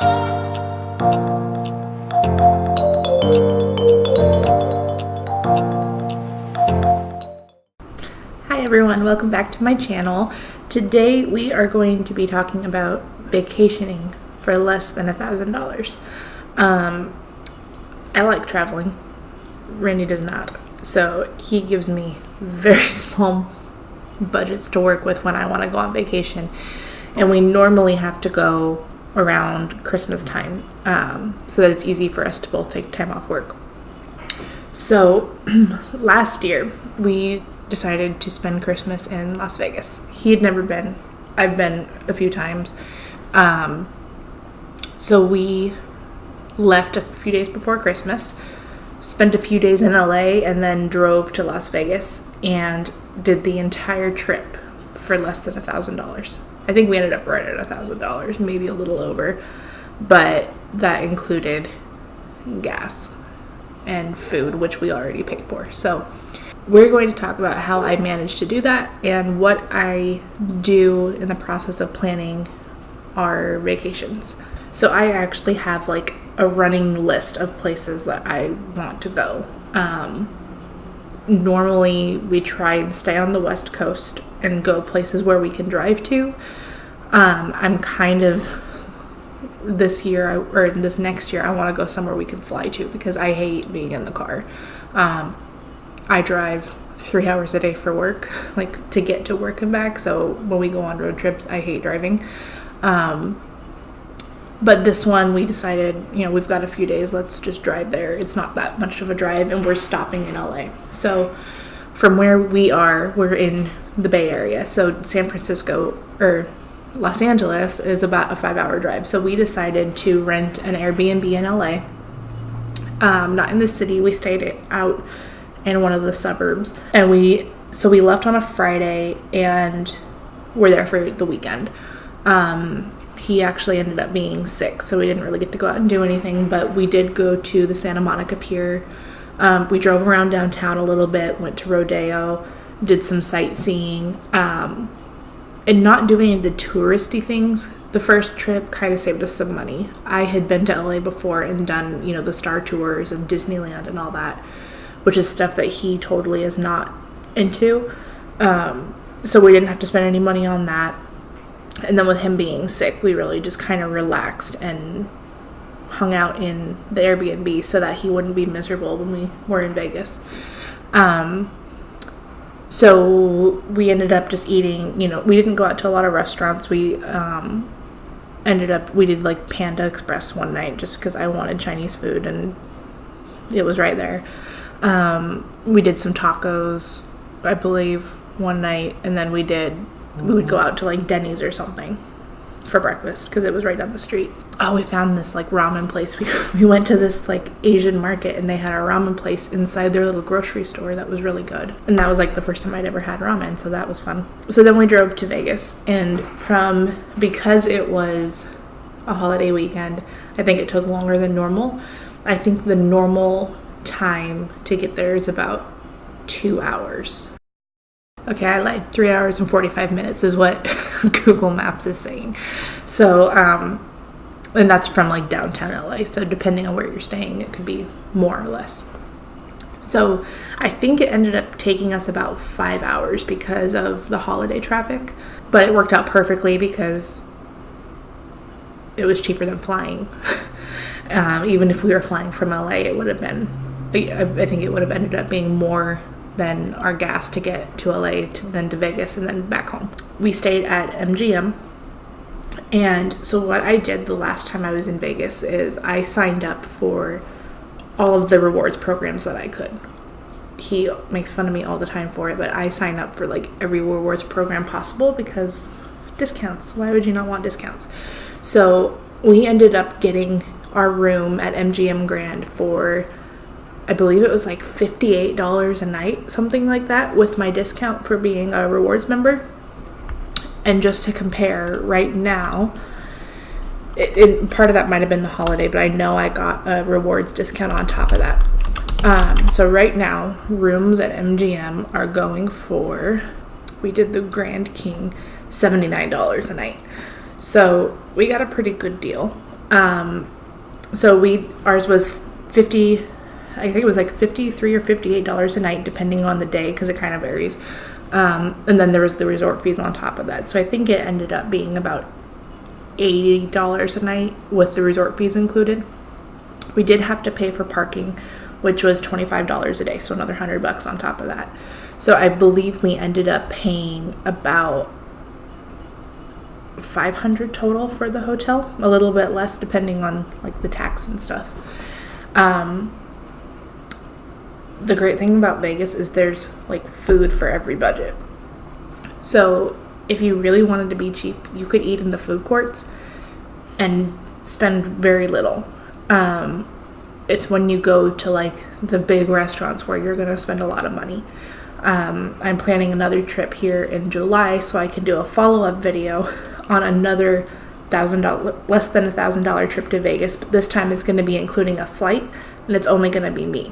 Hi everyone, welcome back to my channel. Today we are going to be talking about vacationing for less than $1,000. I like traveling. Randy does not. So he gives me very small budgets to work with when I want to go on vacation. And we normally have to go around Christmas time so that it's easy for us to both take time off work. So last year we decided to spend Christmas in Las Vegas. He had never been. I've been a few times. So we left a few days before Christmas, spent a few days in LA, and then drove to Las Vegas and did the entire trip for less than $1,000. I think we ended up right at $1,000, maybe a little over, but that included gas and food, which we already paid for. So we're going to talk about how I managed to do that and what I do in the process of planning our vacations. So I actually have like a running list of places that I want to go. Normally we try and stay on the West Coast and go places where we can drive to. I'm kind of this next year I want to go somewhere we can fly to because I hate being in the car. I drive 3 hours a day for work, like to get to work and back. So when we go on road trips, I hate driving. But this one we decided, we've got a few days, let's just drive there. It's not that much of a drive and we're stopping in LA. So from where we are, we're in the Bay Area. So San Francisco or Los Angeles is about a 5-hour drive. So we decided to rent an Airbnb in LA. Not in the city. We stayed out in one of the suburbs, and we left on a Friday and we're there for the weekend. He actually ended up being sick, so we didn't really get to go out and do anything, but we did go to the Santa Monica Pier. We drove around downtown a little bit, went to Rodeo, did some sightseeing, and not doing the touristy things. The first trip kind of saved us some money. I had been to LA before and done, the Star Tours and Disneyland and all that, which is stuff that he totally is not into. So we didn't have to spend any money on that. And then with him being sick, we really just kind of relaxed and hung out in the Airbnb so that he wouldn't be miserable when we were in Vegas. So we ended up just eating, we didn't go out to a lot of restaurants. We did like Panda Express one night just because I wanted Chinese food and it was right there. We did some tacos, I believe, one night, and then we would go out to like Denny's or something for breakfast because it was right down the street. Oh, we found this like ramen place. We went to this like Asian market and they had a ramen place inside their little grocery store that was really good. And that was like the first time I'd ever had ramen, so that was fun. So then we drove to Vegas, and because it was a holiday weekend, I think it took longer than normal. I think the normal time to get there is about 2 hours. Okay, I lied. 3 hours and 45 minutes is what Google Maps is saying. So, and that's from like downtown LA. So depending on where you're staying, it could be more or less. So I think it ended up taking us about 5 hours because of the holiday traffic. But it worked out perfectly because it was cheaper than flying. Even if we were flying from LA, it would have been, I think it would have ended up being more than our gas to get to LA then to Vegas and then back home. We stayed at MGM. And so what I did the last time I was in Vegas is I signed up for all of the rewards programs that I could. He makes fun of me all the time for it, but I sign up for like every rewards program possible because discounts. Why would you not want discounts? So we ended up getting our room at MGM Grand for, I believe it was like $58 a night, something like that, with my discount for being a rewards member. And just to compare, right now, part of that might have been the holiday, but I know I got a rewards discount on top of that. So right now, rooms at MGM are going for, we did the Grand King, $79 a night. So we got a pretty good deal. So ours was 50, I think it was like $53 or $58 a night, depending on the day, because it kind of varies. And then there was the resort fees on top of that. So I think it ended up being about $80 a night with the resort fees included. We did have to pay for parking, which was $25 a day, so another $100 on top of that. So I believe we ended up paying about $500 total for the hotel, a little bit less depending on like the tax and stuff. The great thing about Vegas is there's like food for every budget. So if you really wanted to be cheap, you could eat in the food courts and spend very little. It's when you go to like the big restaurants where you're going to spend a lot of money. I'm planning another trip here in July, so I can do a follow-up video on another less than $1,000 trip to Vegas. But this time it's going to be including a flight, and it's only going to be me.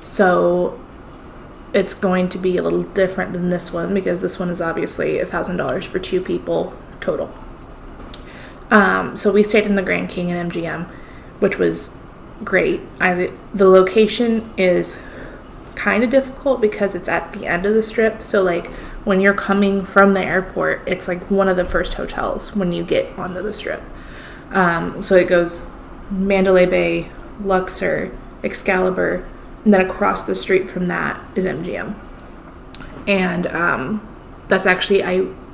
So it's going to be a little different than this one, because this one is obviously $1,000 for 2 people total. So we stayed in the Grand King in MGM, which was great. The location is kind of difficult because it's at the end of the strip. So like when you're coming from the airport, it's like one of the first hotels when you get onto the strip. So it goes Mandalay Bay, Luxor, Excalibur, and then across the street from that is MGM. And that's actually,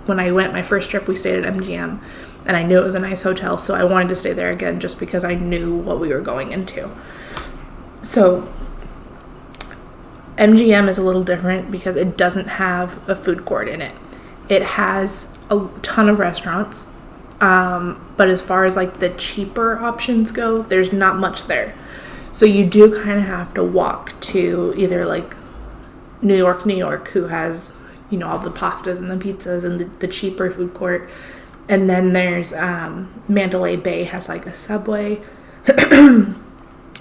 when I went my first trip, we stayed at MGM, and I knew it was a nice hotel, so I wanted to stay there again just because I knew what we were going into. So MGM is a little different because it doesn't have a food court in it. It has a ton of restaurants, but as far as like the cheaper options go, there's not much there. So you do kind of have to walk to either like New York, who has, you know, all the pastas and the pizzas and the cheaper food court. And then there's Mandalay Bay has like a Subway.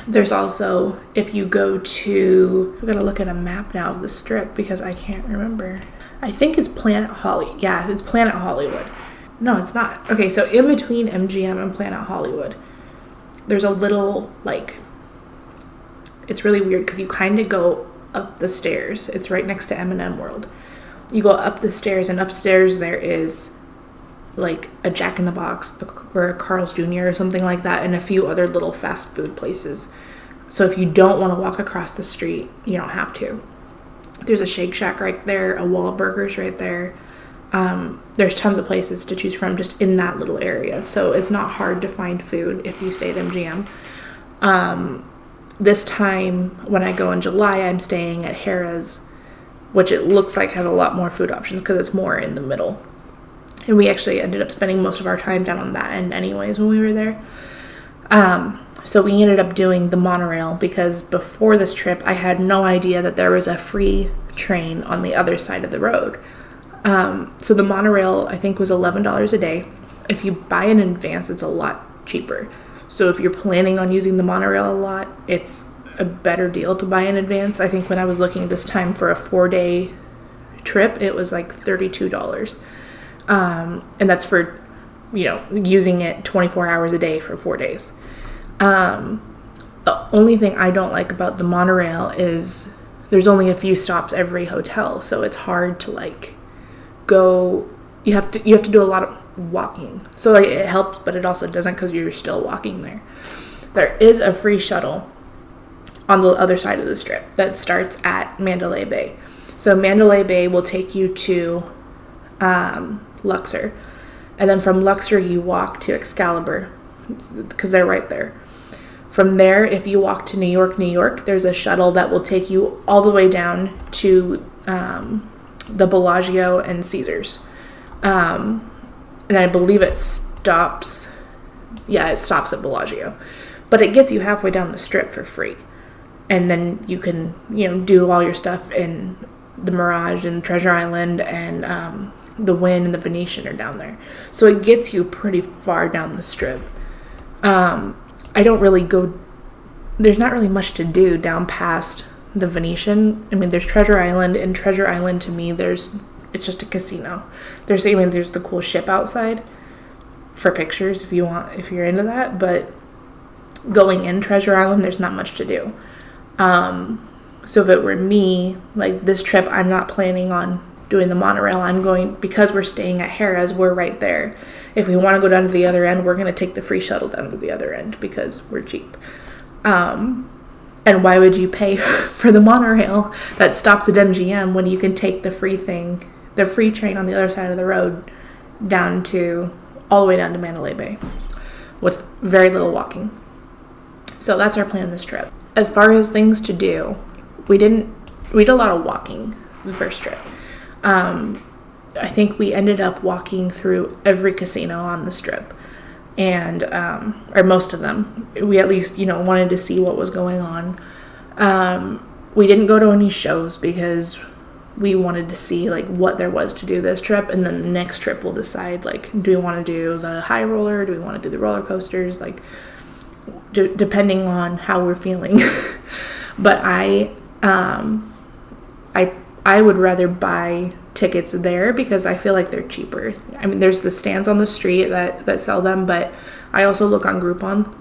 There's also, if you go to, I'm going to look at a map now of the strip because I can't remember. I think it's Planet Hollywood. Yeah, it's Planet Hollywood. No, it's not. Okay, so in between MGM and Planet Hollywood, there's a little, like, it's really weird because you kind of go up the stairs. It's right next to M&M World. You go up the stairs, and upstairs there is like a Jack in the Box or a Carl's Jr. or something like that, and a few other little fast food places. So if you don't want to walk across the street, you don't have to. There's a Shake Shack right there, a Wahlburgers right there. There's tons of places to choose from just in that little area. So it's not hard to find food if you stay at MGM. This time, when I go in July, I'm staying at Harrah's, which it looks like has a lot more food options because it's more in the middle. And we actually ended up spending most of our time down on that end anyways when we were there. So we ended up doing the monorail because before this trip, I had no idea that there was a free train on the other side of the road. So the monorail, I think, was $11 a day. If you buy in advance, it's a lot cheaper. So if you're planning on using the monorail a lot, it's a better deal to buy in advance. I think when I was looking this time for a 4-day trip, it was like $32. And that's for, you know, using it 24 hours a day for 4 days. The only thing I don't like about the monorail is there's only a few stops every hotel, so it's hard to like go. You have to do a lot of walking. So like it helps, but it also doesn't because you're still walking there. There is a free shuttle on the other side of the strip that starts at Mandalay Bay. So Mandalay Bay will take you to Luxor, and then from Luxor you walk to Excalibur because they're right there. From there, if you walk to New York, there's a shuttle that will take you all the way down to the Bellagio and Caesars. And I believe it stops at Bellagio. But it gets you halfway down the strip for free. And then you can, you know, do all your stuff in the Mirage and Treasure Island, and the Wynn and the Venetian are down there. So it gets you pretty far down the strip. I don't really go, there's not really much to do down past the Venetian. I mean, there's Treasure Island, and Treasure Island to me, it's just a casino. There's the cool ship outside, for pictures if you're into that. But going in Treasure Island, there's not much to do. So if it were me, like this trip, I'm not planning on doing the monorail. I'm going, because we're staying at Harrah's, we're right there. If we want to go down to the other end, we're going to take the free shuttle down to the other end because we're cheap. And why would you pay for the monorail that stops at MGM when you can take the free train on the other side of the road all the way down to Mandalay Bay with very little walking. So that's our plan this trip. As far as things to do, we did a lot of walking the first trip. I think we ended up walking through every casino on the Strip, and or most of them. We at least wanted to see what was going on. We didn't go to any shows because we wanted to see like what there was to do this trip, and then the next trip we'll decide like, do we want to do the high roller, do we want to do the roller coasters, like depending on how we're feeling. But I would rather buy tickets there because I feel like they're cheaper. I mean, there's the stands on the street that sell them, but I also look on Groupon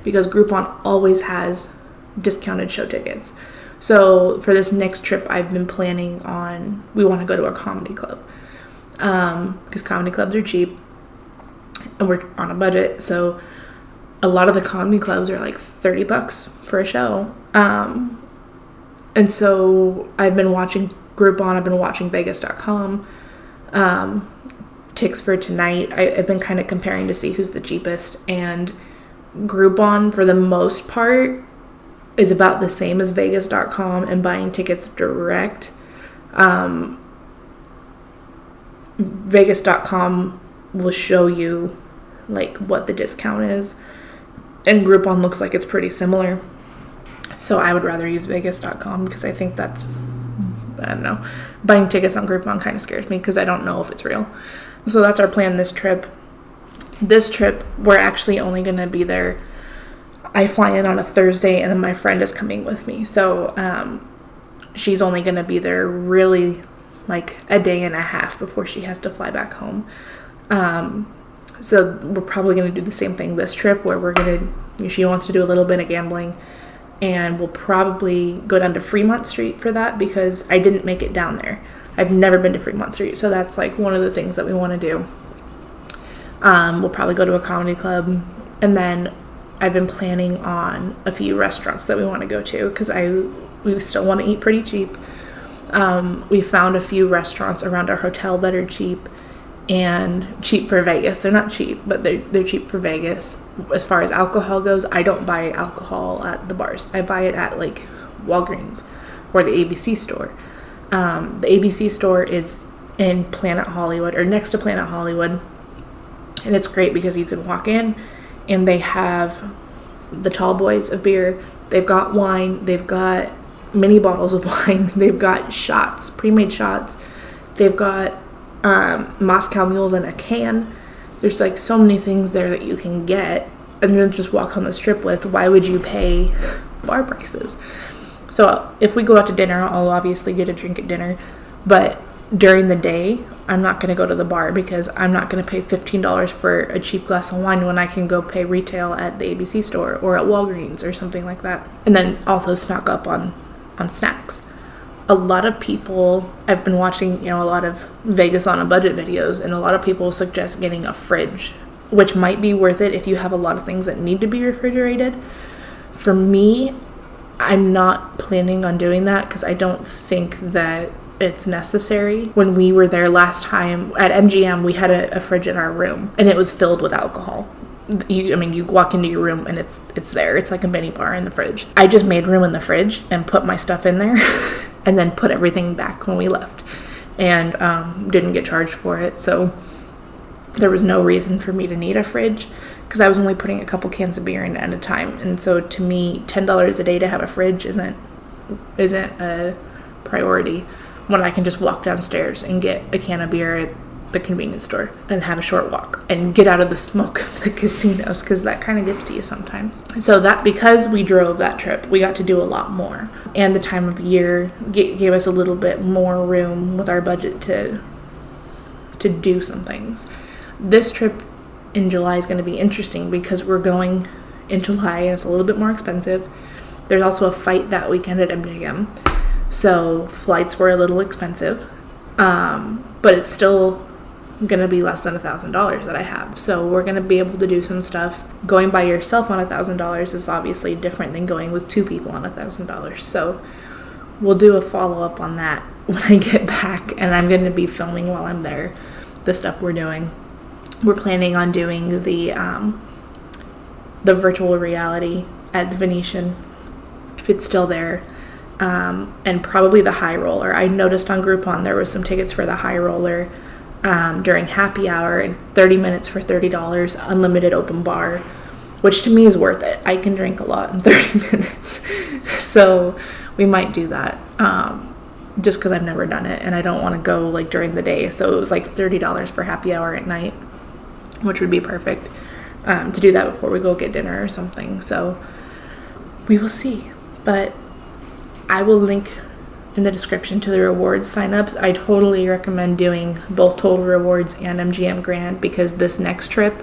because Groupon always has discounted show tickets. So for this next trip, I've been planning on, we want to go to a comedy club because comedy clubs are cheap and we're on a budget. So a lot of the comedy clubs are like $30 for a show. And so I've been watching Groupon, I've been watching Vegas.com, Tix for tonight. I've been kind of comparing to see who's the cheapest, and Groupon for the most part is about the same as Vegas.com, and buying tickets direct. Vegas.com will show you like what the discount is, and Groupon looks like it's pretty similar. So I would rather use Vegas.com because I think that's, I don't know, buying tickets on Groupon kind of scares me because I don't know if it's real. So that's our plan this trip. This trip, we're actually only going to be there. I fly in on a Thursday, and then my friend is coming with me. So she's only going to be there really like a day and a half before she has to fly back home. So we're probably going to do the same thing this trip where she wants to do a little bit of gambling. And we'll probably go down to Fremont Street for that because I didn't make it down there. I've never been to Fremont Street, so that's like one of the things that we want to do. We'll probably go to a comedy club, and then I've been planning on a few restaurants that we want to go to because we still want to eat pretty cheap. We found a few restaurants around our hotel that are cheap. And cheap for Vegas. They're not cheap, but they're cheap for Vegas. As far as alcohol goes, I don't buy alcohol at the bars. I buy it at like Walgreens or the ABC store. The ABC store is in Planet Hollywood or next to Planet Hollywood. And it's great because you can walk in and they have the tall boys of beer. They've got wine. They've got mini bottles of wine. They've got shots, pre-made shots. They've got Moscow mules in a can. There's like so many things there that you can get and then just walk on the Strip with. Why would you pay bar prices? So if we go out to dinner, I'll obviously get a drink at dinner, but during the day I'm not going to go to the bar because I'm not going to pay $15 for a cheap glass of wine when I can go pay retail at the ABC store or at Walgreens or something like that. And then also stock up on snacks. A lot of people, I've been watching, a lot of Vegas on a budget videos, and a lot of people suggest getting a fridge, which might be worth it if you have a lot of things that need to be refrigerated. For me, I'm not planning on doing that because I don't think that it's necessary. When we were there last time at MGM, we had a fridge in our room, and it was filled with alcohol. You walk into your room and it's there. It's like a mini bar in the fridge. I just made room in the fridge and put my stuff in there and then put everything back when we left and didn't get charged for it. So there was no reason for me to need a fridge because I was only putting a couple cans of beer in at a time. And so to me, $10 a day to have a fridge isn't a priority when I can just walk downstairs and get a can of beer at the convenience store and have a short walk and get out of the smoke of the casinos because that kind of gets to you sometimes. So that because we drove that trip, we got to do a lot more, and the time of year gave us a little bit more room with our budget to do some things. This trip in July is going to be interesting because we're going in July and it's a little bit more expensive. There's also a fight that weekend at MGM, so flights were a little expensive, but it's still going to be less than $1,000 that I have. So we're going to be able to do some stuff. Going by yourself on $1,000 is obviously different than going with two people on $1,000. So we'll do a follow-up on that when I get back, and I'm going to be filming while I'm there the stuff we're doing. We're planning on doing the virtual reality at the Venetian, if it's still there, and probably the High Roller. I noticed on Groupon there was some tickets for the High Roller during happy hour, and 30 minutes for $30, unlimited open bar, which to me is worth it. I can drink a lot in 30 minutes. So we might do that, just because I've never done it and I don't want to go like during the day. So it was like $30 for happy hour at night, which would be perfect to do that before we go get dinner or something. So we will see. But I will link in the description to the rewards signups. I totally recommend doing both Total Rewards and MGM Grand, because this next trip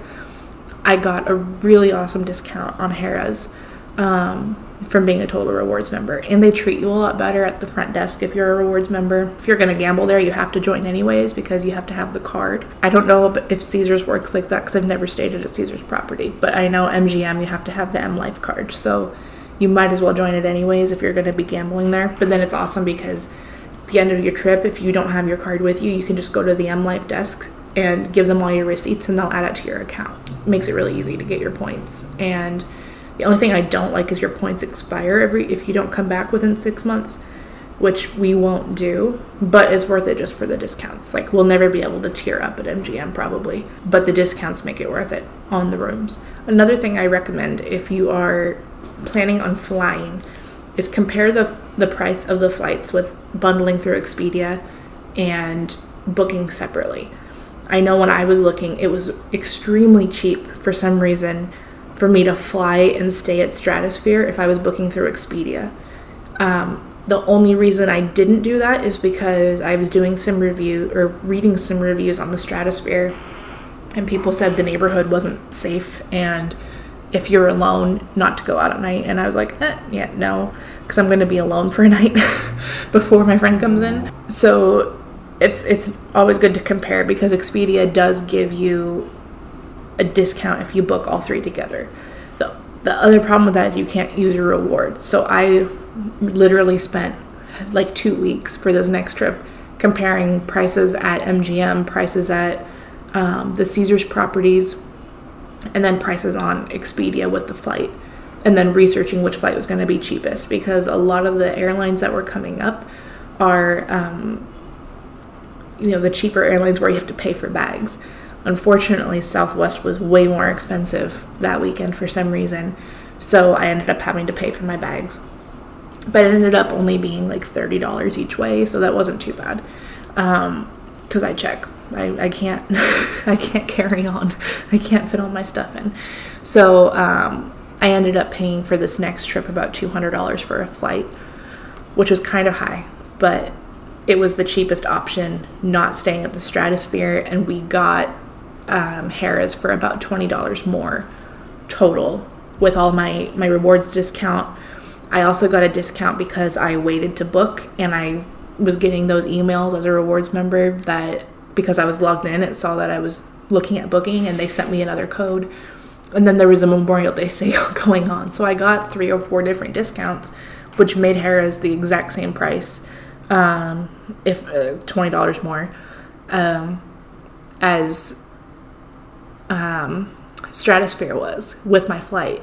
I got a really awesome discount on Harrah's from being a Total Rewards member, and they treat you a lot better at the front desk if you're a rewards member. If you're going to gamble there, you have to join anyways because you have to have the card. I don't know if Caesars works like that because I've never stayed at a Caesars property, but I know MGM you have to have the M Life card, so you might as well join it anyways if you're going to be gambling there. But then it's awesome because at the end of your trip, if you don't have your card with you, you can just go to the M Life desk and give them all your receipts and they'll add it to your account. It makes it really easy to get your points. And the only thing I don't like is your points expire if you don't come back within 6 months, which we won't do, but it's worth it just for the discounts. Like, we'll never be able to tier up at MGM probably, but the discounts make it worth it on the rooms. Another thing I recommend if you are planning on flying is compare the price of the flights with bundling through Expedia and booking separately. I know when I was looking, it was extremely cheap for some reason for me to fly and stay at Stratosphere if I was booking through Expedia. The only reason I didn't do that is because I was doing some reading some reviews on the Stratosphere, and people said the neighborhood wasn't safe, and if you're alone, not to go out at night. And I was like, no, because I'm going to be alone for a night before my friend comes in. So it's always good to compare, because Expedia does give you a discount if you book all three together. The other problem with that is you can't use your rewards. So I literally spent like 2 weeks for this next trip comparing prices at MGM, prices at the Caesars properties, and then prices on Expedia with the flight, and then researching which flight was going to be cheapest, because a lot of the airlines that were coming up are the cheaper airlines where you have to pay for bags. Unfortunately, Southwest was way more expensive that weekend for some reason, so I ended up having to pay for my bags. But it ended up only being like $30 each way, so that wasn't too bad. Because I check. I can't I can't carry on. I can't fit all my stuff in. So I ended up paying for this next trip about $200 for a flight, which was kind of high, but it was the cheapest option, not staying at the Stratosphere, and we got Harrah's for about $20 more total with all my rewards discount. I also got a discount because I waited to book, and I was getting those emails as a rewards member that because I was logged in, it saw that I was looking at booking, and they sent me another code. And then there was a Memorial Day sale going on, so I got 3 or 4 different discounts, which made Harrah's the exact same price, if $20 more, as Stratosphere was with my flight.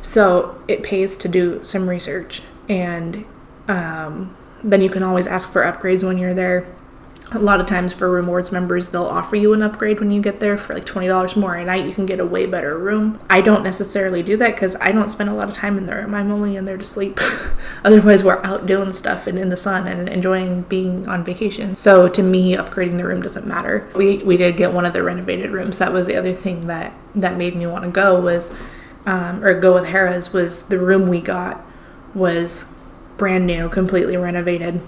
So it pays to do some research, and then you can always ask for upgrades when you're there. A lot of times for rewards members, they'll offer you an upgrade when you get there for like $20 more a night. You can get a way better room. I don't necessarily do that because I don't spend a lot of time in the room. I'm only in there to sleep. Otherwise, we're out doing stuff and in the sun and enjoying being on vacation. So to me, upgrading the room doesn't matter. We did get one of the renovated rooms. That was the other thing that made me want to go was, or go with Harrah's, was the room we got was brand new, completely renovated.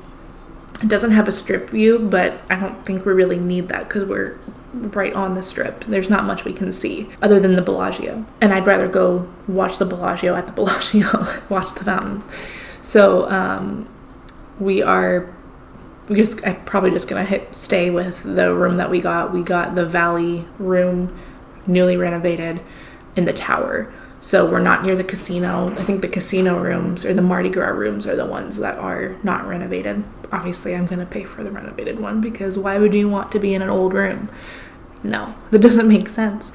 It doesn't have a strip view, but I don't think we really need that because we're right on the strip. There's not much we can see other than the Bellagio. And I'd rather go watch the Bellagio at the Bellagio, watch the fountains. So I'm probably just gonna stay with the room that we got. We got the Valley room, newly renovated, in the tower. So we're not near the casino. I think the casino rooms or the Mardi Gras rooms are the ones that are not renovated. Obviously, I'm going to pay for the renovated one because why would you want to be in an old room? No, that doesn't make sense.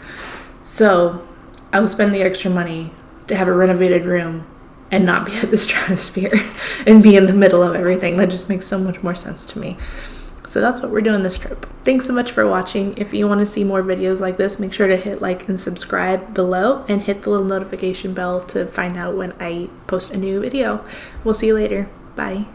So I will spend the extra money to have a renovated room and not be at the Stratosphere and be in the middle of everything. That just makes so much more sense to me. So that's what we're doing this trip. Thanks so much for watching. If you want to see more videos like this, make sure to hit like and subscribe below and hit the little notification bell to find out when I post a new video. We'll see you later. Bye.